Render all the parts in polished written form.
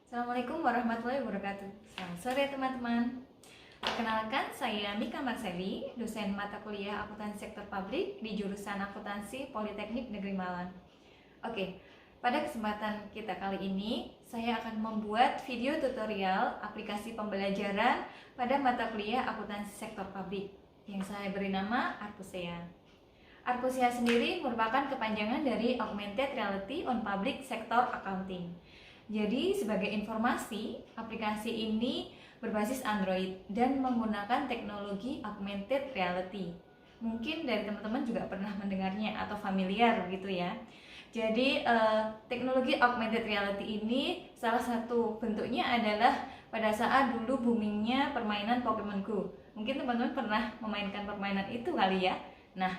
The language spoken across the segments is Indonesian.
Assalamualaikum warahmatullahi wabarakatuh. Selamat sore teman-teman. Perkenalkan, saya Mika Marseli, dosen mata kuliah akuntansi sektor publik di jurusan akuntansi Politeknik Negeri Malang. Oke, pada kesempatan kita kali ini, saya akan membuat video tutorial aplikasi pembelajaran pada mata kuliah akuntansi sektor publik yang saya beri nama Arpusea. Arpusea sendiri merupakan kepanjangan dari Augmented Reality on Public Sector Accounting. Jadi sebagai informasi, aplikasi ini berbasis Android dan menggunakan teknologi augmented reality. Mungkin dari teman-teman juga pernah mendengarnya atau familiar gitu ya. Jadi teknologi augmented reality ini salah satu bentuknya adalah pada saat dulu boomingnya permainan Pokemon Go. Mungkin teman-teman pernah memainkan permainan itu kali ya. Nah,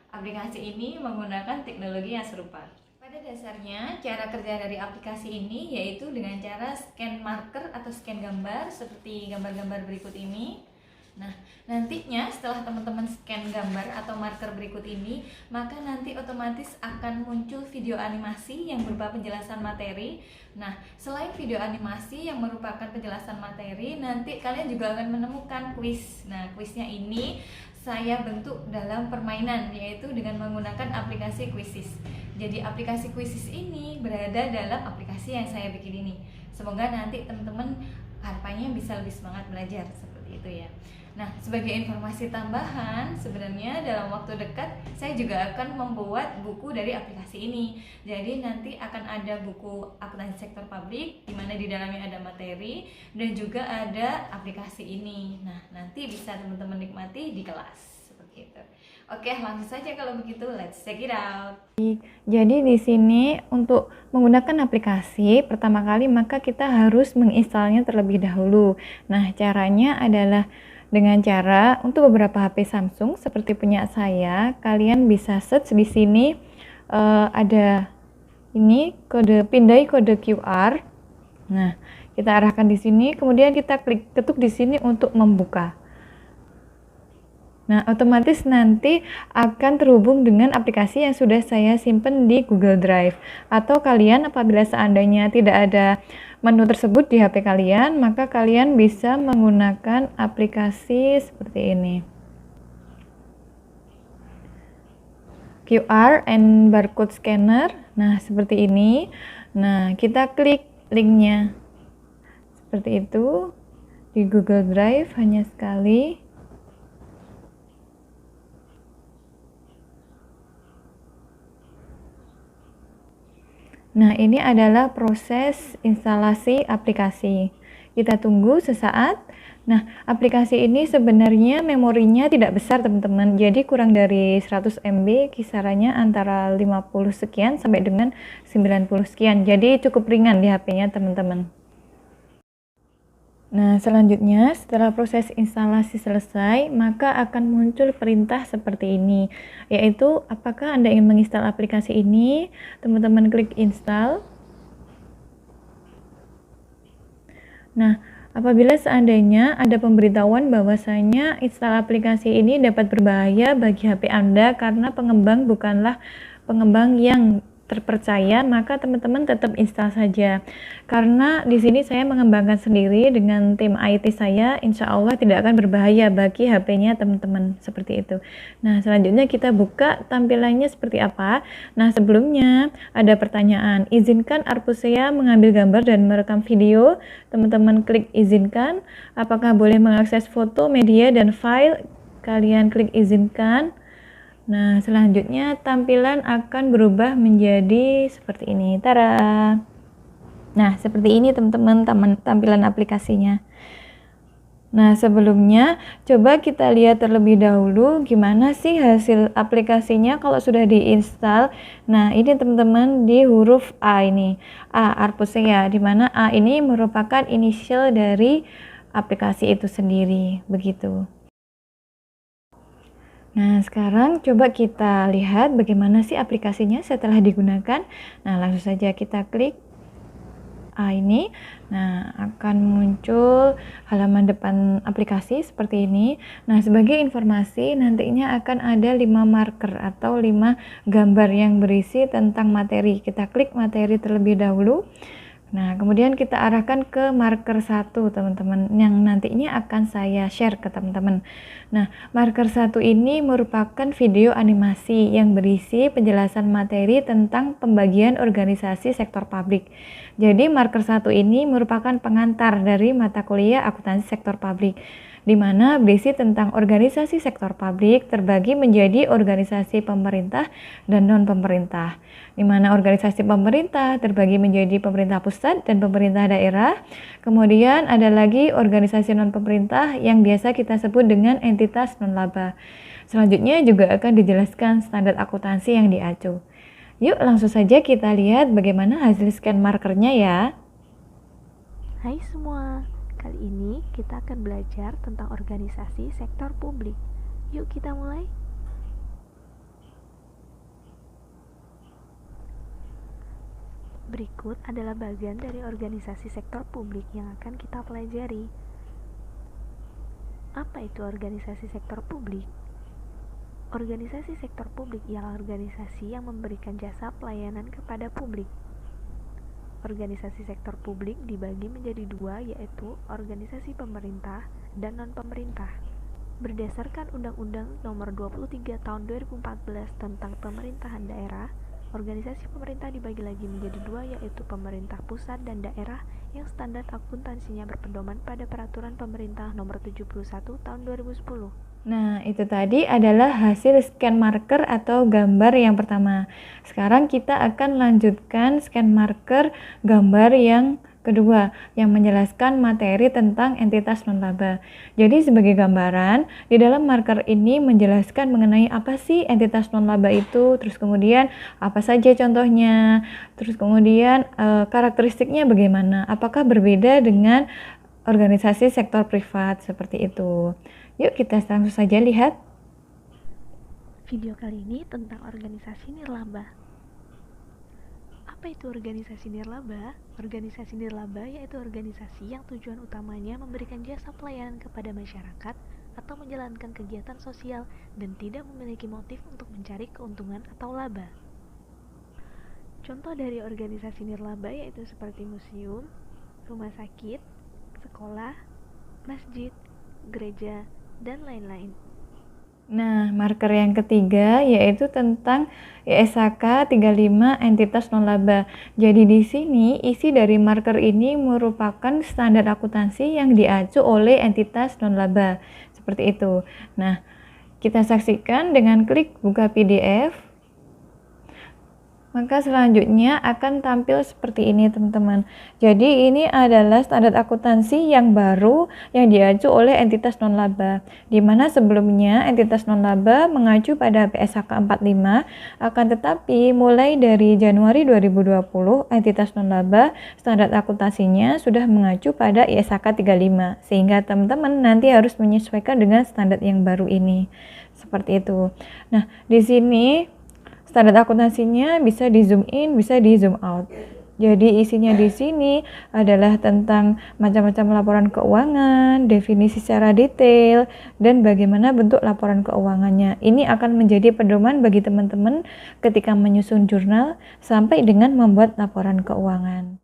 aplikasi ini menggunakan teknologi yang serupa. Pada dasarnya, cara kerja dari aplikasi ini yaitu dengan cara scan marker atau scan gambar seperti gambar-gambar berikut ini. Nah, nantinya setelah teman-teman scan gambar atau marker berikut ini, maka nanti otomatis akan muncul video animasi yang berupa penjelasan materi. Nah, selain video animasi yang merupakan penjelasan materi, nanti kalian juga akan menemukan kuis. Nah, kuisnya ini saya bentuk dalam permainan, yaitu dengan menggunakan aplikasi Quizizz. Jadi aplikasi Quizizz ini berada dalam aplikasi yang saya bikin ini. Semoga nanti teman-teman harapannya bisa lebih semangat belajar seperti itu ya. Nah, sebagai informasi tambahan, sebenarnya dalam waktu dekat saya juga akan membuat buku dari aplikasi ini. Jadi nanti akan ada buku akuntansi sektor publik di mana di dalamnya ada materi dan juga ada aplikasi ini. Nah, nanti bisa teman-teman nikmati di kelas seperti itu. Oke, langsung saja kalau begitu, let's check it out. Jadi di sini untuk menggunakan aplikasi pertama kali maka kita harus menginstalnya terlebih dahulu. Nah, caranya adalah dengan cara untuk beberapa HP Samsung seperti punya saya, kalian bisa search di sini ada ini pindai kode QR. Nah, kita arahkan di sini, kemudian kita ketuk di sini untuk membuka. Nah, otomatis nanti akan terhubung dengan aplikasi yang sudah saya simpan di Google Drive. Atau kalian apabila seandainya tidak ada menu tersebut di HP kalian, maka kalian bisa menggunakan aplikasi seperti ini. QR and barcode scanner. Nah, seperti ini. Nah, kita klik linknya. Seperti itu. Di Google Drive hanya sekali. Nah, ini adalah proses instalasi aplikasi. Kita tunggu sesaat. Nah, aplikasi ini sebenarnya memorinya tidak besar, teman-teman. Jadi kurang dari 100 MB, kisarannya antara 50 sekian sampai dengan 90 sekian. Jadi cukup ringan di HP-nya, teman-teman. Nah, selanjutnya setelah proses instalasi selesai, maka akan muncul perintah seperti ini, yaitu apakah Anda ingin menginstal aplikasi ini? Teman-teman klik install. Nah, apabila seandainya ada pemberitahuan bahwasanya install aplikasi ini dapat berbahaya bagi HP Anda karena pengembang bukanlah pengembang yang terpercaya, maka teman-teman tetap install saja. Karena di sini saya mengembangkan sendiri dengan tim IT saya, insya Allah tidak akan berbahaya bagi HP-nya teman-teman, seperti itu. Nah, selanjutnya kita buka tampilannya seperti apa. Nah, sebelumnya ada pertanyaan, izinkan Arpusea mengambil gambar dan merekam video. Teman-teman klik izinkan. Apakah boleh mengakses foto, media, dan file? Kalian klik izinkan. Nah, selanjutnya tampilan akan berubah menjadi seperti ini. Tada! Nah, seperti ini teman-teman tampilan aplikasinya. Nah, sebelumnya coba kita lihat terlebih dahulu gimana sih hasil aplikasinya kalau sudah diinstal. Nah, ini teman-teman di huruf A ini. A, Arpusea, di mana A ini merupakan inisial dari aplikasi itu sendiri. Begitu. Nah, sekarang coba kita lihat bagaimana sih aplikasinya setelah digunakan. Nah, langsung saja kita klik A ini. Nah, akan muncul halaman depan aplikasi seperti ini. Nah, sebagai informasi nantinya akan ada 5 marker atau 5 gambar yang berisi tentang materi. Kita klik materi terlebih dahulu. Nah, kemudian kita arahkan ke marker 1, teman-teman, yang nantinya akan saya share ke teman-teman. Nah, marker 1 ini merupakan video animasi yang berisi penjelasan materi tentang pembagian organisasi sektor publik. Jadi, marker 1 ini merupakan pengantar dari mata kuliah akuntansi sektor publik, di mana berisi tentang organisasi sektor publik terbagi menjadi organisasi pemerintah dan non-pemerintah, di mana organisasi pemerintah terbagi menjadi pemerintah pusat dan pemerintah daerah. Kemudian ada lagi organisasi non-pemerintah yang biasa kita sebut dengan entitas non-laba. Selanjutnya juga akan dijelaskan standar akuntansi yang diacu. Yuk langsung saja kita lihat bagaimana hasil scan markernya ya. Hai semua, kali ini kita akan belajar tentang organisasi sektor publik. Yuk kita mulai. Berikut adalah bagian dari organisasi sektor publik yang akan kita pelajari. Apa itu organisasi sektor publik? Organisasi sektor publik ialah organisasi yang memberikan jasa pelayanan kepada publik. Organisasi sektor publik dibagi menjadi dua, yaitu organisasi pemerintah dan non-pemerintah. Berdasarkan Undang-Undang Nomor 23 Tahun 2014 tentang Pemerintahan Daerah, organisasi pemerintah dibagi lagi menjadi dua, yaitu pemerintah pusat dan daerah yang standar akuntansinya berpedoman pada Peraturan Pemerintah Nomor 71 Tahun 2010. Nah, itu tadi adalah hasil scan marker atau gambar yang pertama. Sekarang kita akan lanjutkan scan marker gambar yang kedua, yang menjelaskan materi tentang entitas non-laba. Jadi sebagai gambaran, di dalam marker ini menjelaskan mengenai apa sih entitas non-laba itu, terus kemudian apa saja contohnya, terus kemudian karakteristiknya bagaimana, apakah berbeda dengan organisasi sektor privat seperti itu. Yuk kita langsung saja lihat. Video kali ini tentang organisasi nirlaba. Apa itu organisasi nirlaba? Organisasi nirlaba yaitu organisasi yang tujuan utamanya memberikan jasa pelayanan kepada masyarakat atau menjalankan kegiatan sosial dan tidak memiliki motif untuk mencari keuntungan atau laba. Contoh dari organisasi nirlaba yaitu seperti museum, rumah sakit, sekolah, masjid, gereja, dan lain-lain. Nah, marker yang ketiga yaitu tentang ISHK 35 entitas non-laba. Jadi di sini isi dari marker ini merupakan standar akuntansi yang diacu oleh entitas non-laba. Seperti itu. Nah, kita saksikan dengan klik buka PDF. Maka selanjutnya akan tampil seperti ini, teman-teman. Jadi ini adalah standar akuntansi yang baru yang diacu oleh entitas non-laba, di mana sebelumnya entitas non-laba mengacu pada PSHK 45, akan tetapi mulai dari Januari 2020 entitas non-laba standar akuntansinya sudah mengacu pada ISHK 35, sehingga teman-teman nanti harus menyesuaikan dengan standar yang baru ini. Seperti itu. Nah, di sini standar akuntansinya bisa di zoom in, bisa di zoom out. Jadi isinya di sini adalah tentang macam-macam laporan keuangan, definisi secara detail, dan bagaimana bentuk laporan keuangannya. Ini akan menjadi pedoman bagi teman-teman ketika menyusun jurnal sampai dengan membuat laporan keuangan.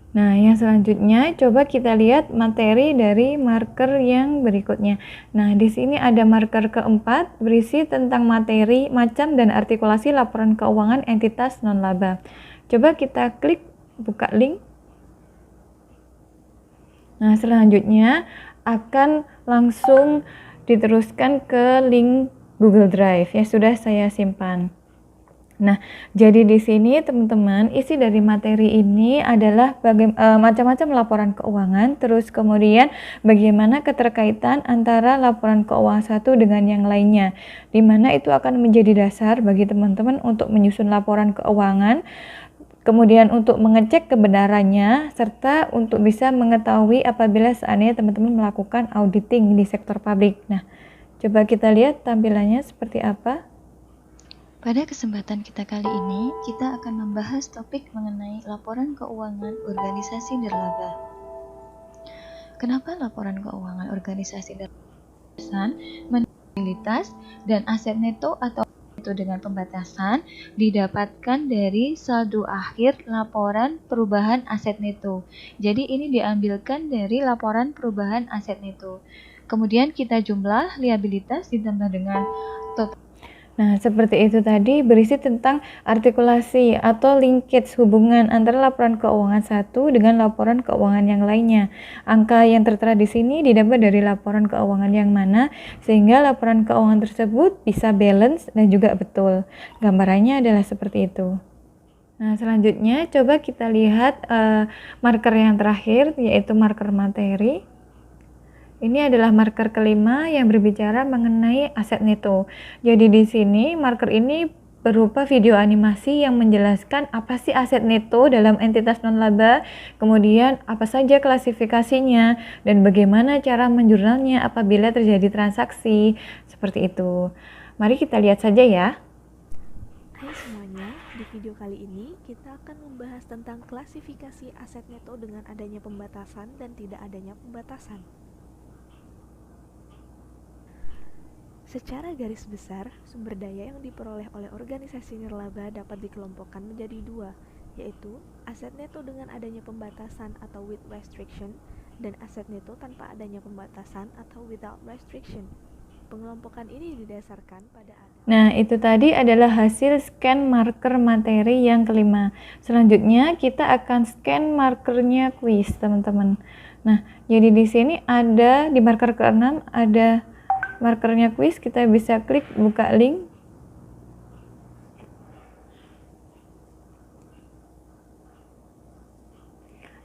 Nah, yang selanjutnya coba kita lihat materi dari marker yang berikutnya. Nah, di sini ada marker keempat berisi tentang materi, macam, dan artikulasi laporan keuangan entitas non-laba. Coba kita klik buka link. Nah, selanjutnya akan langsung diteruskan ke link Google Drive yang sudah saya simpan. Nah, jadi di sini teman-teman, isi dari materi ini adalah macam-macam laporan keuangan, terus kemudian bagaimana keterkaitan antara laporan keuangan satu dengan yang lainnya, di mana itu akan menjadi dasar bagi teman-teman untuk menyusun laporan keuangan, kemudian untuk mengecek kebenarannya, serta untuk bisa mengetahui apabila seandainya teman-teman melakukan auditing di sektor publik. Nah, coba kita lihat tampilannya seperti apa. Pada kesempatan kita kali ini, kita akan membahas topik mengenai laporan keuangan organisasi nirlaba. Kenapa laporan keuangan organisasi nirlaba? Mobilitas dan aset neto atau itu dengan pembatasan didapatkan dari saldo akhir laporan perubahan aset neto. Jadi ini diambilkan dari laporan perubahan aset neto. Kemudian kita jumlah liabilitas ditambah dengan total. Nah, seperti itu tadi berisi tentang artikulasi atau linkage hubungan antara laporan keuangan satu dengan laporan keuangan yang lainnya. Angka yang tertera di sini didapat dari laporan keuangan yang mana, sehingga laporan keuangan tersebut bisa balance dan juga betul. Gambarannya adalah seperti itu. Nah, selanjutnya coba kita lihat marker yang terakhir, yaitu marker materi. Ini adalah marker kelima yang berbicara mengenai aset neto. Jadi di sini marker ini berupa video animasi yang menjelaskan apa sih aset neto dalam entitas non-laba, kemudian apa saja klasifikasinya, dan bagaimana cara menjurnalnya apabila terjadi transaksi. Seperti itu. Mari kita lihat saja ya. Hai semuanya, di video kali ini kita akan membahas tentang klasifikasi aset neto dengan adanya pembatasan dan tidak adanya pembatasan. Secara garis besar, sumber daya yang diperoleh oleh organisasi nirlaba dapat dikelompokkan menjadi dua, yaitu aset neto dengan adanya pembatasan atau with restriction, dan aset neto tanpa adanya pembatasan atau without restriction. Pengelompokan ini didasarkan pada Nah, itu tadi adalah hasil scan marker materi yang kelima. Selanjutnya kita akan scan markernya quiz, teman-teman. Nah, jadi di sini ada di marker ke-6 ada markernya quiz, kita bisa klik buka link.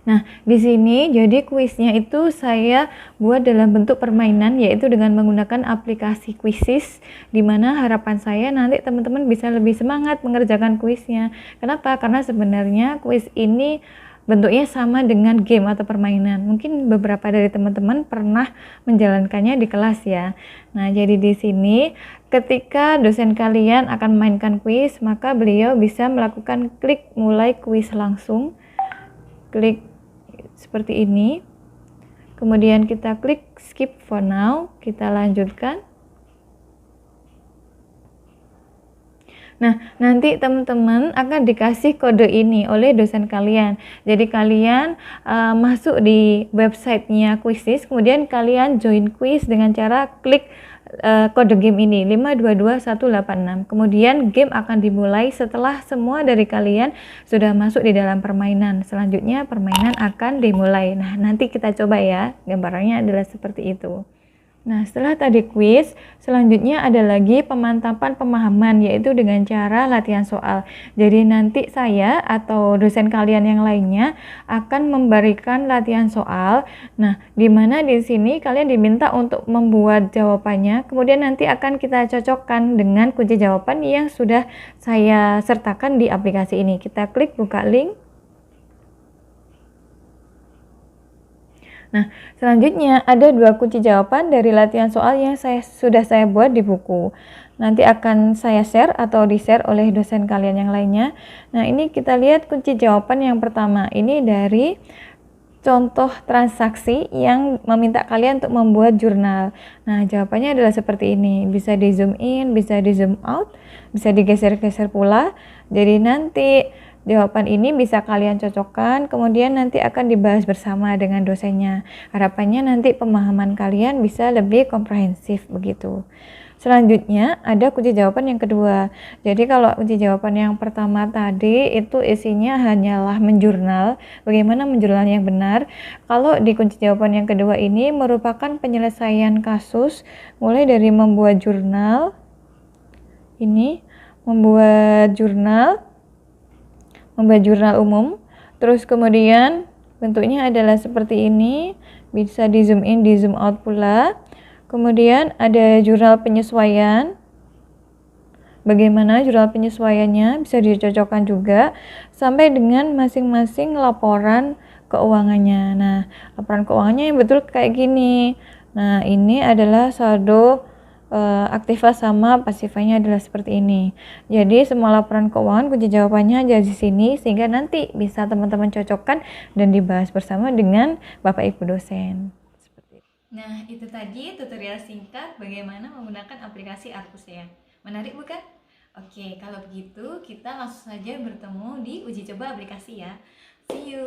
Nah, di sini jadi kuisnya itu saya buat dalam bentuk permainan, yaitu dengan menggunakan aplikasi Quizizz, di mana harapan saya nanti teman-teman bisa lebih semangat mengerjakan kuisnya. Kenapa? Karena sebenarnya kuis ini bentuknya sama dengan game atau permainan. Mungkin beberapa dari teman-teman pernah menjalankannya di kelas ya. Nah, jadi di sini ketika dosen kalian akan memainkan kuis, maka beliau bisa melakukan klik mulai kuis langsung. Klik seperti ini. Kemudian kita klik skip for now, kita lanjutkan. Nah, nanti teman-teman akan dikasih kode ini oleh dosen kalian. Jadi kalian masuk di websitenya Quizizz, kemudian kalian join quiz dengan cara klik kode game ini 522186. Kemudian game akan dimulai setelah semua dari kalian sudah masuk di dalam permainan. Selanjutnya permainan akan dimulai. Nah, nanti kita coba ya. Gambarannya adalah seperti itu. Nah, setelah tadi kuis, selanjutnya ada lagi pemantapan pemahaman, yaitu dengan cara latihan soal. Jadi nanti saya atau dosen kalian yang lainnya akan memberikan latihan soal. Nah, di mana di sini kalian diminta untuk membuat jawabannya, kemudian nanti akan kita cocokkan dengan kunci jawaban yang sudah saya sertakan di aplikasi ini. Kita klik buka link. Nah, selanjutnya ada dua kunci jawaban dari latihan soal yang sudah saya buat di buku. Nanti akan saya share atau di-share oleh dosen kalian yang lainnya. Nah, ini kita lihat kunci jawaban yang pertama. Ini dari contoh transaksi yang meminta kalian untuk membuat jurnal. Nah, jawabannya adalah seperti ini. Bisa di zoom in, bisa di zoom out, bisa digeser-geser pula. Jadi nanti jawaban ini bisa kalian cocokkan, kemudian nanti akan dibahas bersama dengan dosennya. Harapannya nanti pemahaman kalian bisa lebih komprehensif begitu. Selanjutnya ada kunci jawaban yang kedua. Jadi kalau kunci jawaban yang pertama tadi itu isinya hanyalah menjurnal, bagaimana menjurnal yang benar. Kalau di kunci jawaban yang kedua ini merupakan penyelesaian kasus, mulai dari membuat jurnal, ini membuat jurnal umum, terus kemudian bentuknya adalah seperti ini, bisa di zoom in, di zoom out pula. Kemudian ada jurnal penyesuaian, bagaimana jurnal penyesuaiannya bisa dicocokkan juga sampai dengan masing-masing laporan keuangannya. Nah, laporan keuangannya yang betul kayak gini. Nah, ini adalah saldo aktiva sama pasifanya adalah seperti ini. Jadi semua laporan keuangan kunci jawabannya ada di sini, sehingga nanti bisa teman-teman cocokkan dan dibahas bersama dengan Bapak Ibu dosen. Nah, itu tadi tutorial singkat bagaimana menggunakan aplikasi Arcus ya. Menarik bukan? Oke, kalau begitu kita langsung saja bertemu di uji coba aplikasi ya. See you.